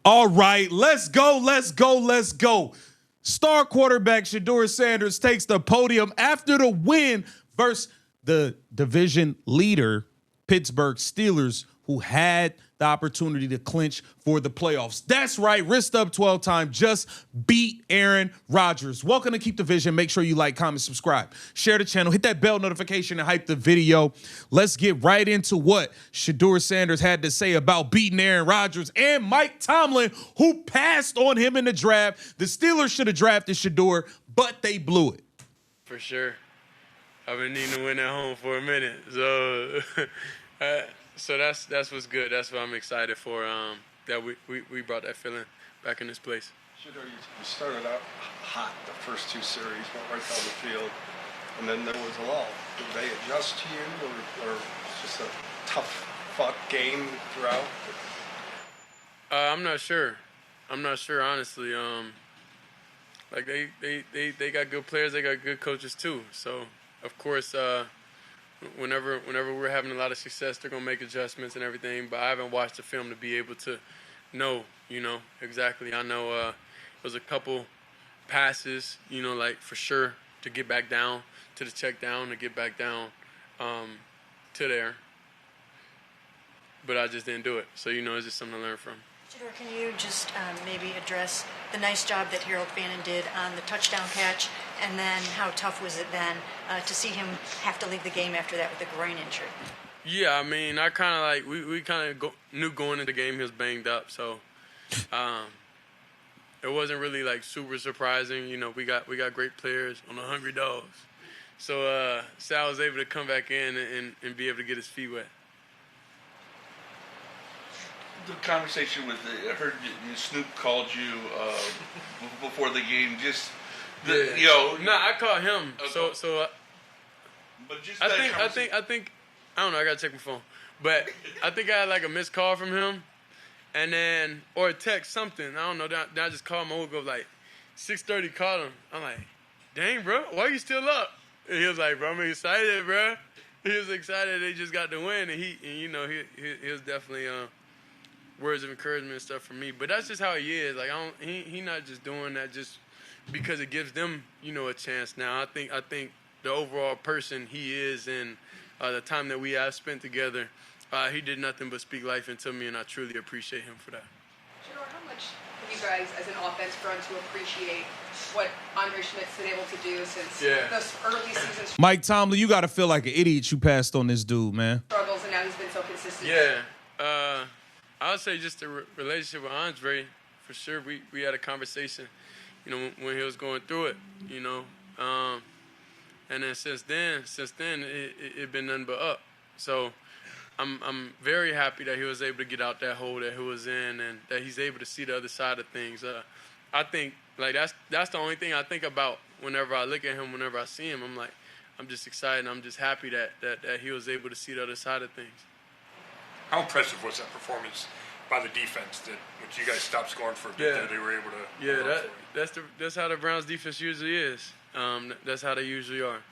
All right, let's go, let's go, let's go. Star quarterback Shedeur Sanders takes the podium after the win versus the division leader, Pittsburgh Steelers, who had the opportunity to clinch for the playoffs. That's right, wrist up 12 time, just beat Aaron Rodgers. Welcome to Keep the Vision. Make sure you like, comment, subscribe, share the channel, hit that bell notification and hype the video. Let's get right into what Shedeur Sanders had to say about beating Aaron Rodgers and Mike Tomlin, who passed on him in the draft. The Steelers should have drafted Shedeur, but they blew it. For sure. I've been needing to win at home for a minute. So so that's what's good. That's what I'm excited for, that we brought that feeling back in this place. Shedeur, you started out hot the first two series, went right down the field, and then there was a lull. Did they adjust to you, or just a tough fought game throughout? I'm not sure. I'm not sure, honestly. Like they got good players, they got good coaches too. So of course, whenever we're having a lot of success, they're gonna make adjustments and everything. But I haven't watched the film to be able to know, exactly. I know it was a couple passes, like for sure to get back down to the check down, to get back down to there. But I just didn't do it. So it's just something to learn from. Shedeur, can you just maybe address the nice job that Harold Fannin did on the touchdown catch, and then how tough was it then to see him have to leave the game after that with a groin injury? Yeah, I mean, I kind of we kind of knew going into the game he was banged up, so it wasn't really super surprising. We got great players on the Hungry Dogs, so Sal was able to come back in and be able to get his feet wet. The conversation with I heard Snoop called you before the game. Just No, I called him. Okay. So. But just I think I don't know. I gotta check my phone, but I think I had a missed call from him, and then or a text something. I don't know. Then I just called my old go 6:30. Called him. I'm like, dang, bro, why you still up? And he was like, bro, I'm excited, bro. He was excited. They just got the win, and he was definitely words of encouragement and stuff from me. But that's just how he is. He not just doing that just because it gives them, a chance. Now I think the overall person he is and the time that we have spent together, he did nothing but speak life into me, and I truly appreciate him for that. Shedeur, how much have you guys as an offense grown to appreciate what Andre Schmidt's been able to do since those early seasons? Mike Tomlin, you got to feel like an idiot you passed on this dude, man. Struggles, and now he's been so consistent. Yeah. I would say just the relationship with Andre, for sure. We had a conversation, when he was going through it, and then since then it been nothing but up. So I'm very happy that he was able to get out that hole that he was in, and that he's able to see the other side of things. I think that's the only thing I think about whenever I look at him, whenever I see him. I'm just excited. I'm just happy that he was able to see the other side of things. How impressive was that performance by the defense that once you guys stopped scoring for a bit, that they were able to? Yeah, that's how the Browns defense usually is. That's how they usually are.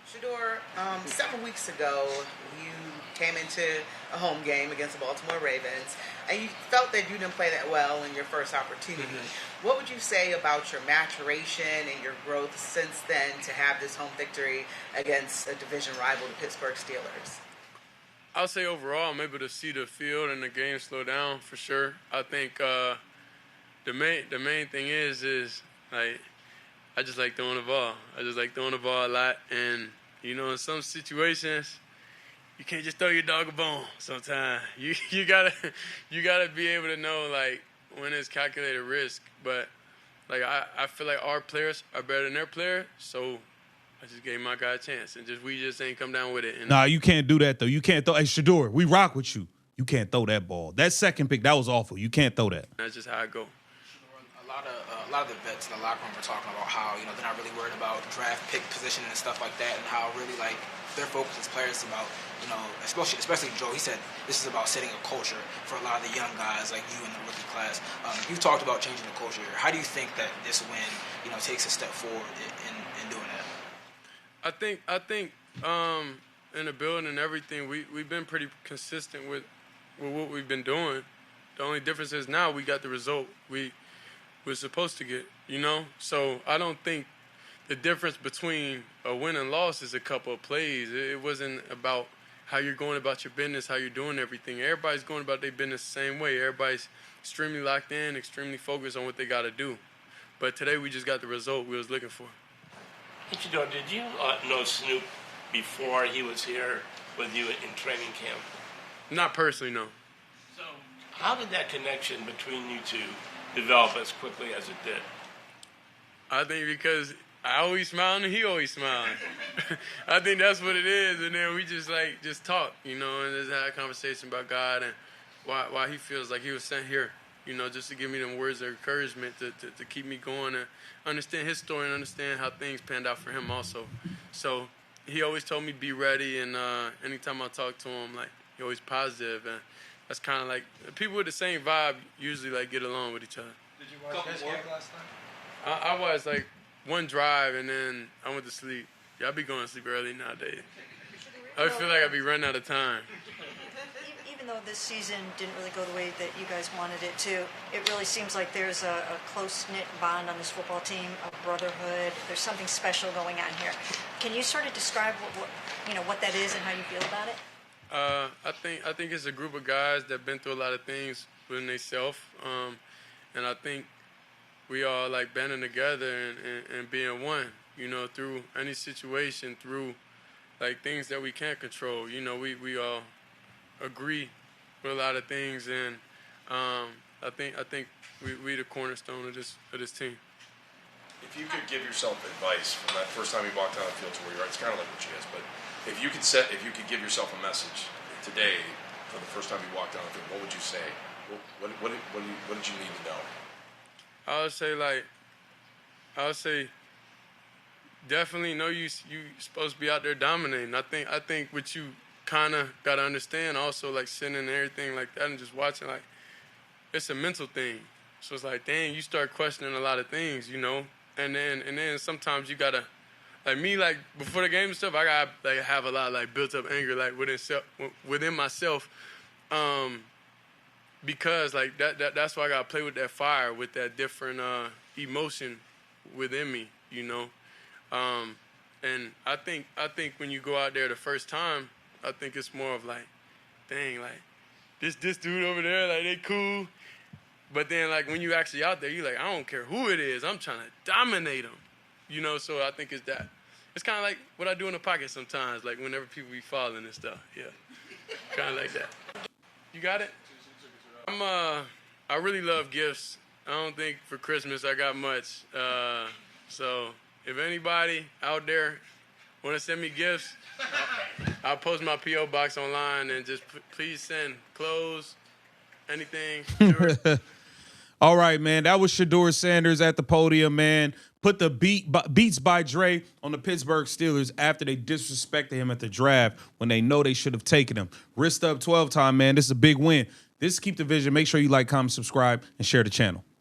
Shedeur, 7 weeks ago, you came into a home game against the Baltimore Ravens, and you felt that you didn't play that well in your first opportunity. Mm-hmm. What would you say about your maturation and your growth since then to have this home victory against a division rival, the Pittsburgh Steelers? I'll say overall, I'm able to see the field and the game slow down for sure. I think the main thing is I just like throwing the ball. I just like throwing the ball a lot, and in some situations, you can't just throw your dog a bone. Sometimes you gotta be able to know when it's calculated risk. But I feel like our players are better than their players, so I just gave my guy a chance, and we just ain't come down with it. And Nah, you can't do that, though. You can't throw. Hey, Shedeur, we rock with you. You can't throw that ball. That second pick, that was awful. You can't throw that. That's just how I go. A lot of the vets in the locker room were talking about how, they're not really worried about draft pick position and stuff like that, and how really, their focus as players is about, especially Joe, he said this is about setting a culture for a lot of the young guys like you in the rookie class. You've talked about changing the culture here. How do you think that this win, takes a step forward in doing that? I think in the building and everything, we've been pretty consistent with what we've been doing. The only difference is now we got the result we were supposed to get, you know? So I don't think the difference between a win and loss is a couple of plays. It wasn't about how you're going about your business, how you're doing everything. Everybody's going about their business the same way. Everybody's extremely locked in, extremely focused on what they got to do. But today we just got the result we was looking for. Hey, Shedeur, did you know Snoop before he was here with you in training camp? Not personally, no. So how did that connection between you two develop as quickly as it did? I think because I always smiling and he always smiling. I think that's what it is. And then we just talk, you know, and just had a conversation about God and why he feels like he was sent here, you know, just to give me them words of encouragement to keep me going and understand his story and understand how things panned out for him also. So he always told me be ready, and anytime I talk to him, like, he always positive, and that's kind of like people with the same vibe usually like get along with each other. Did you watch his game last night? I was like one drive and then I went to sleep. Yeah, I be going to sleep early nowadays. I feel like I be running out of time. Even though this season didn't really go the way that you guys wanted it to, it really seems like there's a close-knit bond on this football team, a brotherhood. There's something special going on here. Can you sort of describe what that is and how you feel about it? I think it's a group of guys that been through a lot of things within themselves, and I think we all like banding together and being one, you know, through any situation, through like things that we can't control. You know, we all agree with a lot of things, and I think we the cornerstone of this team. If you could give yourself advice from that first time you walked on the field to where you are, it's kind of like what she is, but if you could give yourself a message today for the first time you walked on the field, what would you say? What did you need to know? I would say definitely know you supposed to be out there dominating. I think what you kind of got to understand also, like sitting and everything like that and just watching, like it's a mental thing. So it's like, dang, you start questioning a lot of things, you know, and then sometimes you gotta, like me, like before the game and stuff, I gotta like have a lot of like built up anger like within myself, because like that's why I gotta play with that fire, with that different emotion within me, you know. And I think when you go out there the first time, I think it's more of like, dang, like this dude over there, like they cool. But then like when you actually out there, you like, I don't care who it is, I'm trying to dominate them, you know. So I think it's that. It's kind of like what I do in the pocket sometimes, like whenever people be falling and stuff. Yeah, kind of like that. You got it. I really love gifts. I don't think for Christmas I got much. So if anybody out there want to send me gifts, I'll post my P.O. box online and just please send clothes, anything. Sure. All right, man. That was Shedeur Sanders at the podium, man. Put the Beats by Dre on the Pittsburgh Steelers after they disrespected him at the draft when they know they should have taken him. Wrist up 12 time, man. This is a big win. This is Keep the Vision. Make sure you like, comment, subscribe, and share the channel.